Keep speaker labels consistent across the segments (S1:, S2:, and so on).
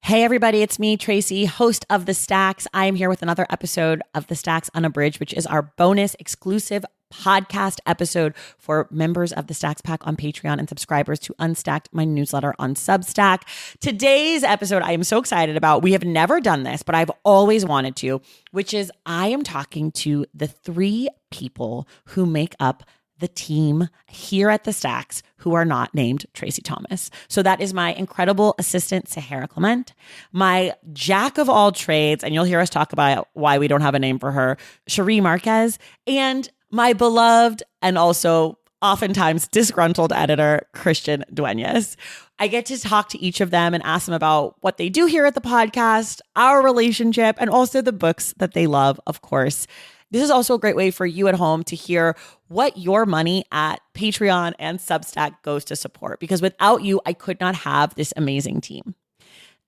S1: Hey everybody, it's me, Tracy, host of The Stacks. I am here with another episode of The Stacks Unabridged, which is our bonus exclusive podcast episode for members of the Stacks Pack on Patreon and subscribers to Unstacked, my newsletter on Substack. Today's episode I am so excited about. We have never done this, but I've always wanted to, which is I am talking to the three people who make up the team here at the Stacks who are not named Tracy Thomas. So that is my incredible assistant, Sahara Clement, my jack of all trades, and you'll hear us talk about why we don't have a name for her, Cherie Marquez, and my beloved and also oftentimes disgruntled editor, Christian Duenas. I get to talk to each of them and ask them about what they do here at the podcast, our relationship, and also the books that they love, of course. This is also a great way for you at home to hear what your money at Patreon and Substack goes to support, because without you, I could not have this amazing team.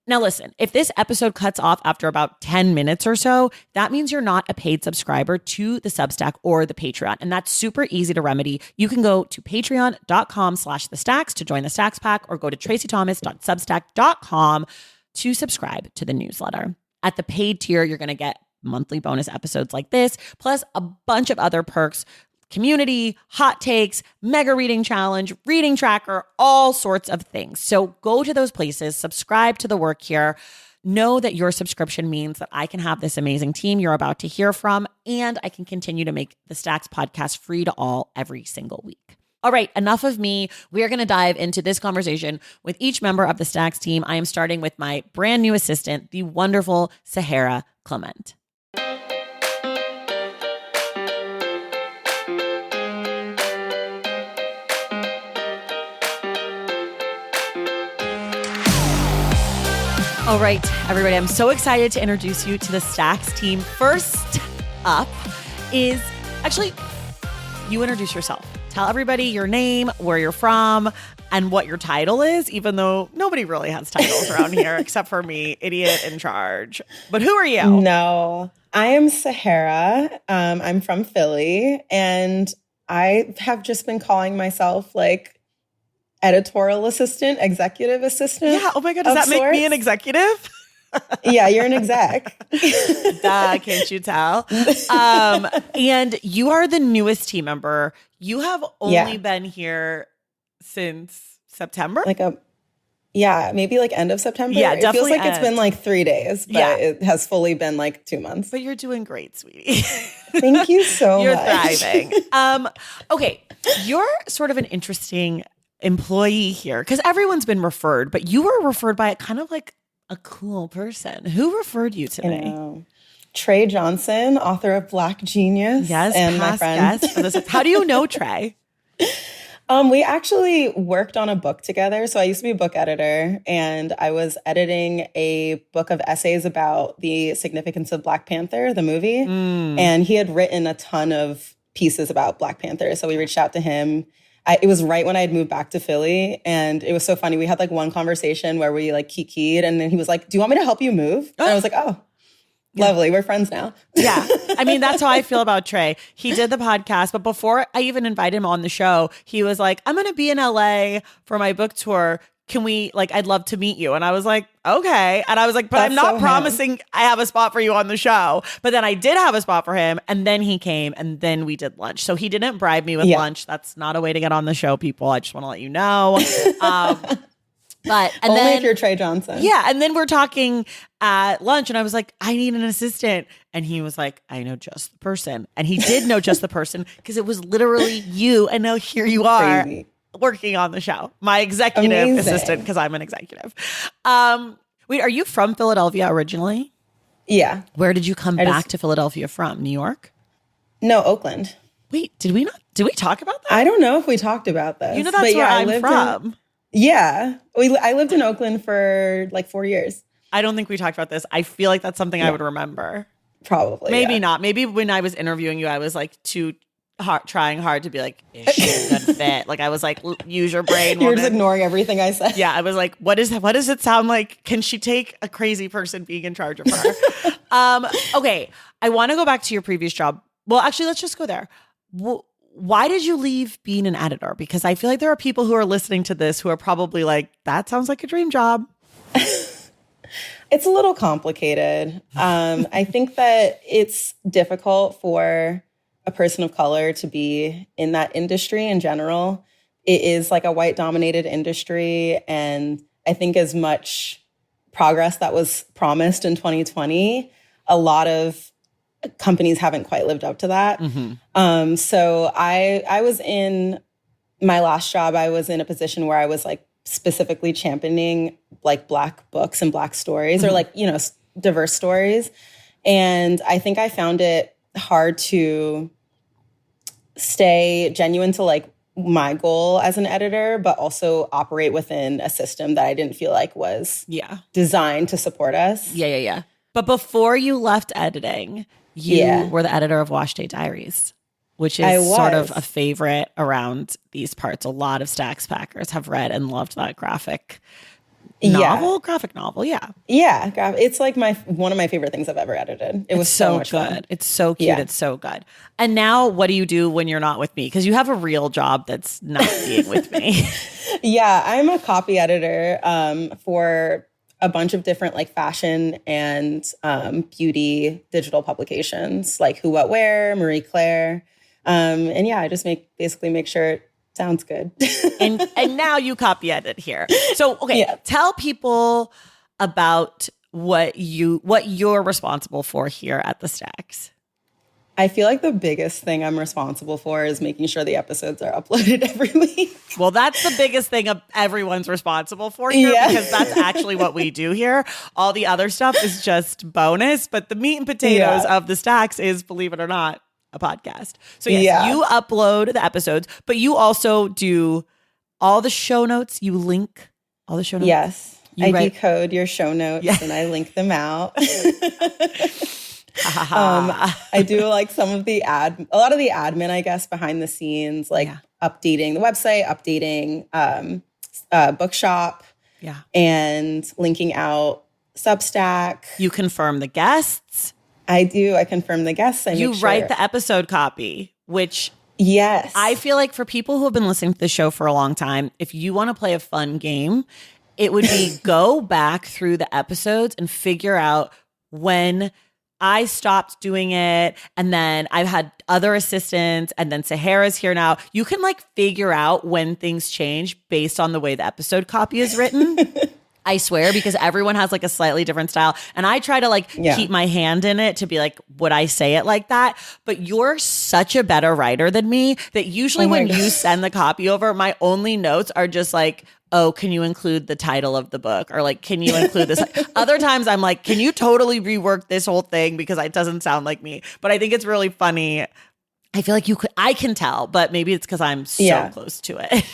S1: Now, listen, if this episode cuts off after about 10 minutes or so, that means you're not a paid subscriber to the Substack or the Patreon. And that's super easy to remedy. You can go to patreon.com/thestacks to join the Stacks Pack, or go to tracythomas.substack.com to subscribe to the newsletter. At the paid tier, you're going to get monthly bonus episodes like this, plus a bunch of other perks, community, hot takes, mega reading challenge, reading tracker, all sorts of things. So go to those places, subscribe to the work here. Know that your subscription means that I can have this amazing team you're about to hear from, and I can continue to make the Stacks podcast free to all every single week. All right, enough of me. We are going to dive into this conversation with each member of the Stacks team. I am starting with my brand new assistant, the wonderful Sahara Clement. All right, everybody, I'm so excited to introduce you to the Stacks team. First up is, actually, you introduce yourself. Tell everybody your name, where you're from, and what your title is, even though nobody really has titles around here except for me, idiot in charge. But who are you?
S2: No, I am Sahara. I'm from Philly, and I have just been calling myself like editorial assistant, executive assistant.
S1: Yeah. Oh my God. Does that make me an executive?
S2: Yeah, you're an exec.
S1: Duh, can't you tell? And you are the newest team member. You have only been here since September?
S2: Maybe like end of September.
S1: Yeah,
S2: it
S1: definitely.
S2: It feels like it's been like 3 days, but it has fully been like 2 months.
S1: But you're doing great, sweetie.
S2: Thank you so
S1: You're
S2: much.
S1: thriving. Okay, you're sort of an interesting employee here because everyone's been referred, but you were referred by kind of like a cool person. Who referred you to me?
S2: Trey Johnson, author of Black Genius.
S1: Yes,
S2: and my friend.
S1: How do you know Trey?
S2: We actually worked on a book together. So I used to be a book editor, and I was editing a book of essays about the significance of Black Panther, the movie. And he had written a ton of pieces about Black Panther. So we reached out to him. It was right when I had moved back to Philly, and it was so funny. We had like one conversation where we like kikied, and then he was like, "Do you want me to help you move?" And I was like, "Oh, lovely. We're friends now."
S1: Yeah. I mean, that's how I feel about Trey. He did the podcast, but before I even invited him on the show, he was like, "I'm going to be in LA for my book tour. Can we, I'd love to meet you." And I was like, okay. And I was like, but I'm not promising I have a spot for you on the show. But then I did have a spot for him. And then he came, and then we did lunch. So he didn't bribe me with lunch. That's not a way to get on the show, people. I just want to let you know. But
S2: only if you're Trey Johnson.
S1: Yeah. And then we're talking at lunch, and I was like, I need an assistant. And he was like, I know just the person. And he did know just the person because it was literally you. And now here you are. Crazy. Working on the show, my executive assistant, because I'm an executive. Wait, are you from Philadelphia originally?
S2: Yeah.
S1: Where did you come back to Philadelphia from? New York?
S2: No, Oakland.
S1: Wait, did we talk about that?
S2: I don't know if we talked about this.
S1: You know, that's where I'm from.
S2: I lived in Oakland for like 4 years.
S1: I don't think we talked about this. I feel like that's something I would remember.
S2: Probably.
S1: Maybe not. Maybe when I was interviewing you, I was like trying hard to be like, is she a good fit? Like I was like, use your brain.
S2: You're just ignoring everything I said.
S1: Yeah, I was like, what does it sound like? Can she take a crazy person being in charge of her? Okay, I want to go back to your previous job. Well, actually, let's just go there. Why did you leave being an editor? Because I feel like there are people who are listening to this who are probably like, that sounds like a dream job.
S2: It's a little complicated. I think that it's difficult for a person of color to be in that industry in general. It is like a white dominated industry. And I think as much progress that was promised in 2020, a lot of companies haven't quite lived up to that. So I was in my last job, I was in a position where I was like specifically championing like Black books and Black stories or like, diverse stories. And I think I found it hard to stay genuine to like my goal as an editor, but also operate within a system that I didn't feel like was designed to support us.
S1: Yeah. But before you left editing, you were the editor of Wash Day Diaries, which is sort of a favorite around these parts. A lot of Stacks Packers have read and loved that graphic novel. Yeah.
S2: It's like one of my favorite things I've ever edited. It was so much
S1: good.
S2: Fun.
S1: It's so cute. Yeah. It's so good. And now what do you do when you're not with me? Because you have a real job that's not being with me.
S2: Yeah, I'm a copy editor for a bunch of different like fashion and beauty digital publications like Who What Wear, Marie Claire. And yeah, I just basically make sure it sounds good.
S1: and now you copy edit here. So, okay, tell people about what you're responsible for here at the Stacks.
S2: I feel like the biggest thing I'm responsible for is making sure the episodes are uploaded every week.
S1: Well, that's the biggest thing everyone's responsible for here because that's actually what we do here. All the other stuff is just bonus, but the meat and potatoes of the Stacks is, believe it or not, a podcast. So yes, you upload the episodes, but you also do all the show notes. You link all the show notes.
S2: Yes, I decode your show notes and I link them out. I do like a lot of the admin, I guess, behind the scenes, like updating the website, updating Bookshop, and linking out Substack.
S1: You confirm the guests.
S2: I do. I confirm the guests.
S1: You write the episode copy, which I feel like for people who have been listening to the show for a long time, if you want to play a fun game, it would be go back through the episodes and figure out when I stopped doing it, and then I've had other assistants, and then Sahara's here now. You can like figure out when things change based on the way the episode copy is written. I swear, because everyone has like a slightly different style. And I try to like keep my hand in it to be like, would I say it like that? But you're such a better writer than me that usually when you send the copy over, my only notes are just like, oh, can you include the title of the book? Or like, can you include this? Other times I'm like, can you totally rework this whole thing because it doesn't sound like me? But I think it's really funny. I feel like I can tell, but maybe it's because I'm so close to it.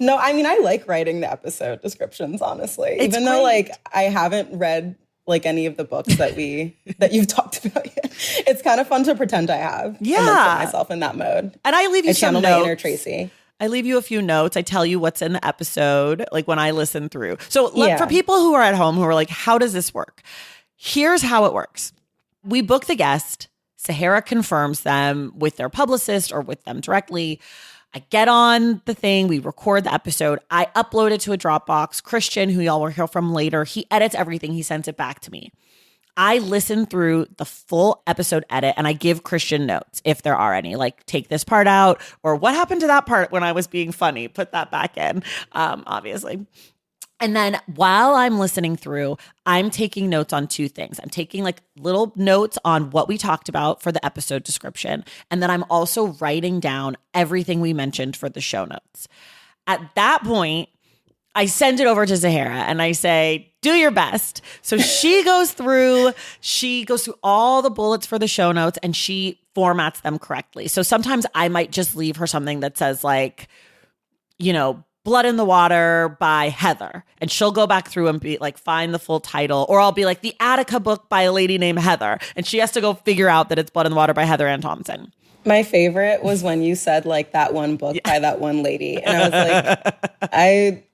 S2: No, I mean, I like writing the episode descriptions, honestly. Even though like I haven't read like any of the books that you've talked about yet. It's kind of fun to pretend I have. Yeah. And then put myself in that mode.
S1: And I leave you some notes.
S2: My inner Tracy.
S1: I leave you a few notes. I tell you what's in the episode, like when I listen through. So for people who are at home who are like, how does this work? Here's how it works. We book the guest. Sahara confirms them with their publicist or with them directly. I get on the thing. We record the episode. I upload it to a Dropbox. Christian, who y'all will hear from later, he edits everything. He sends it back to me. I listen through the full episode edit and I give Christian notes if there are any, like take this part out or what happened to that part when I was being funny, put that back in, obviously. And then while I'm listening through, I'm taking notes on two things. I'm taking like little notes on what we talked about for the episode description. And then I'm also writing down everything we mentioned for the show notes. At that point, I send it over to Sahara and I say, do your best. So she goes through all the bullets for the show notes and she formats them correctly. So sometimes I might just leave her something that says like, Blood in the Water by Heather. And she'll go back through and be like, find the full title. Or I'll be like, the Attica book by a lady named Heather. And she has to go figure out that it's Blood in the Water by Heather Ann Thompson.
S2: My favorite was when you said like that one book by that one lady. And I was like,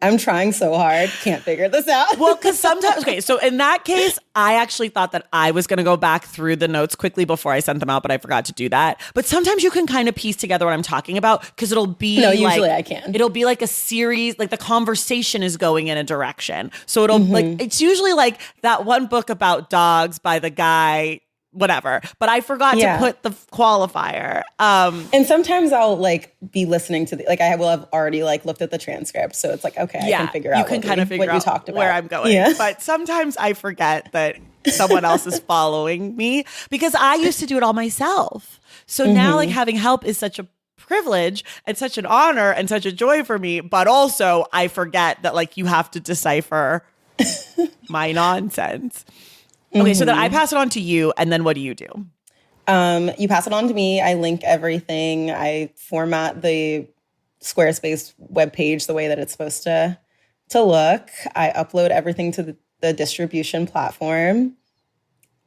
S2: I'm trying so hard. Can't figure this out.
S1: Well, because sometimes, okay, so in that case, I actually thought that I was going to go back through the notes quickly before I sent them out, but I forgot to do that. But sometimes you can kind of piece together what I'm talking about because it'll be
S2: usually I can.
S1: It'll be like a series, like the conversation is going in a direction. So it'll like, it's usually like that one book about dogs by the guy, whatever, but I forgot to put the qualifier.
S2: And sometimes I'll like be listening to I will have already like looked at the transcript. So it's like, okay, I can figure out what you talked about.
S1: Where I'm going. Yeah. But sometimes I forget that someone else is following me because I used to do it all myself. So now like having help is such a privilege and such an honor and such a joy for me. But also I forget that like you have to decipher my nonsense. Okay, so then I pass it on to you, and then what do you do?
S2: You pass it on to me. I link everything. I format the Squarespace webpage the way that it's supposed to look. I upload everything to the distribution platform.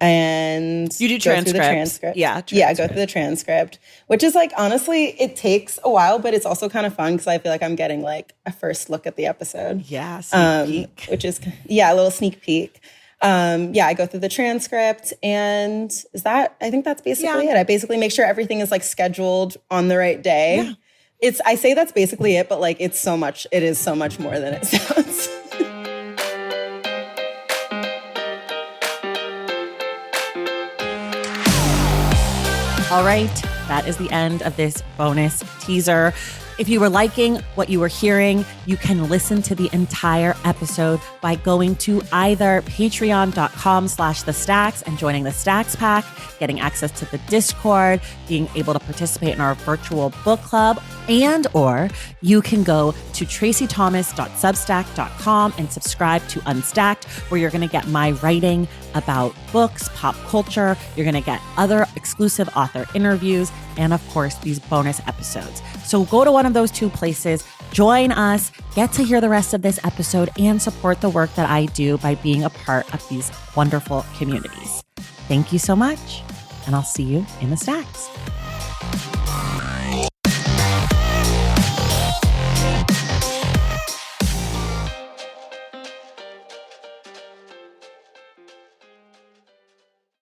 S2: And
S1: you do transcript.
S2: Yeah, go through the transcript, which is like, honestly, it takes a while, but it's also kind of fun because I feel like I'm getting like a first look at the episode.
S1: Yeah, sneak peek.
S2: Which is, a little sneak peek. I go through the transcript and I think that's basically it. I basically make sure everything is like scheduled on the right day. Yeah. I say that's basically it, but like it is so much more than it sounds.
S1: All right, that is the end of this bonus teaser. If you were liking what you were hearing, you can listen to the entire episode by going to either patreon.com/The Stacks and joining the Stacks Pack, getting access to the Discord, being able to participate in our virtual book club, or you can go to tracythomas.substack.com and subscribe to Unstacked, where you're going to get my writing about books, pop culture. You're going to get other exclusive author interviews, and of course, these bonus episodes. So go to one of those two places, join us, get to hear the rest of this episode, and support the work that I do by being a part of these wonderful communities. Thank you so much, and I'll see you in the stacks.